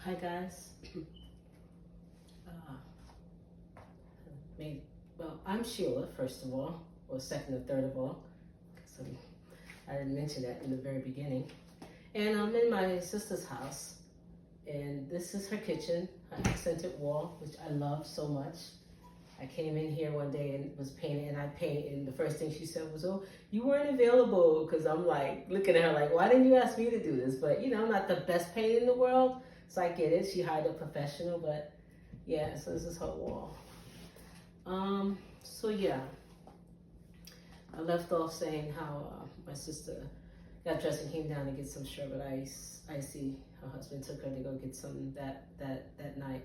Hi guys. Uh, I'm Sheila, first of all, or second or third of all. So I didn't mention that in the very beginning. And I'm in my sister's house, and this is her kitchen, her accented wall, which I love so much. I came in here one day and was painting, and I painted, and the first thing she said was, "Oh, you weren't available," because I'm like looking at her like, "Why didn't you ask me to do this?" But I'm not the best painter in the world, so I get it. She hired a professional, but yeah. So this is her wall. So yeah, I left off saying how my sister got dressed and came down to get some sherbet ice. I see her husband took her to go get some that night.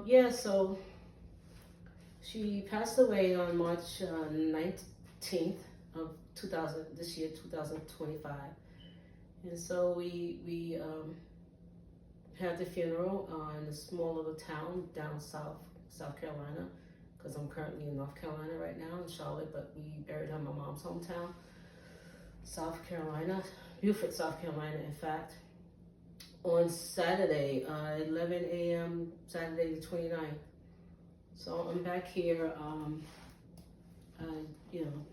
Yeah, so she passed away on March 19th of 2000, this year, 2025. And so we had the funeral in a small little town down South Carolina, because I'm currently in North Carolina right now, in Charlotte, but we buried her in my mom's hometown, South Carolina, Beaufort, South Carolina, in fact, on Saturday, 11 a.m., Saturday the 29th. So I'm back here. I,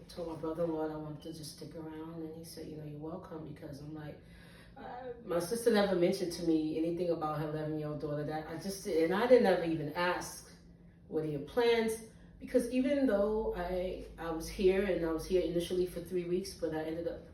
told my brother-in-law I wanted to just stick around, and he said, you're welcome, because I'm like, my sister never mentioned to me anything about her 11-year-old daughter. That I didn't ever even ask, what are your plans? Because even though I was here, and I was here initially for 3 weeks, but I ended up,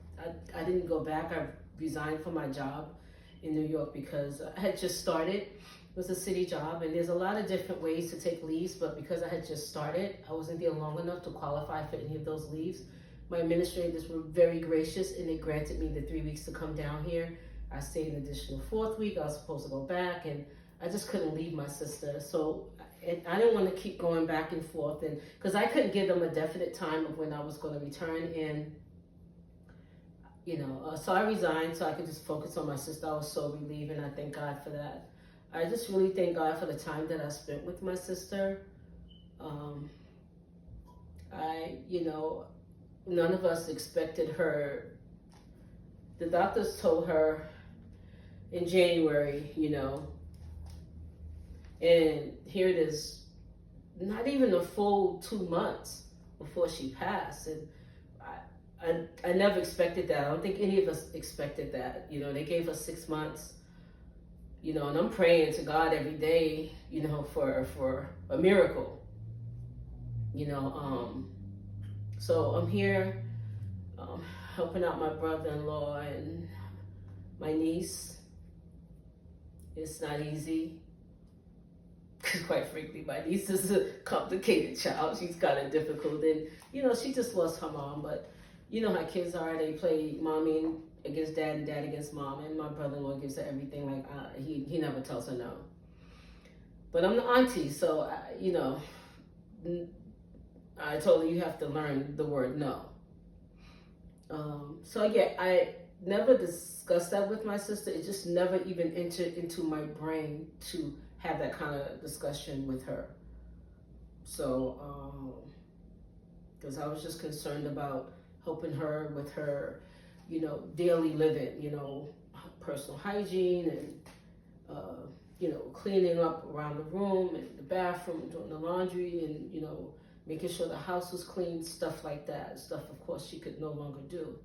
I didn't go back. I resigned from my job in New York because I had just started. It was a city job, and there's a lot of different ways to take leaves, but because I had just started, I wasn't there long enough to qualify for any of those leaves. My administrators were very gracious, and they granted me the 3 weeks to come down here. I stayed an additional 4th week. I was supposed to go back, and I just couldn't leave my sister. So I didn't want to keep going back and forth, and because I couldn't give them a definite time of when I was going to return. And so I resigned so I could just focus on my sister. I was so relieved, and I thank God for that. I just really thank God for the time that I spent with my sister. None of us expected her. The doctors told her in January, and here it is, not even a full 2 months before she passed. And I never expected that. I don't think any of us expected that. They gave us 6 months. And I'm praying to God every day, for a miracle. So I'm here helping out my brother-in-law and my niece. It's not easy. Quite frankly, my niece is a complicated child. She's kind of difficult, and she just lost her mom. But how kids are. They play mommy against dad and dad against mom, and my brother-in-law gives her everything. Like he never tells her no. But I'm the auntie, so I told her you have to learn the word no. So yeah, I never discussed that with my sister. It just never even entered into my brain to have that kind of discussion with her. So, because I was just concerned about helping her with her, daily living, personal hygiene, and, cleaning up around the room and the bathroom, doing the laundry, and, making sure the house was clean, stuff like that. Stuff, of course, she could no longer do,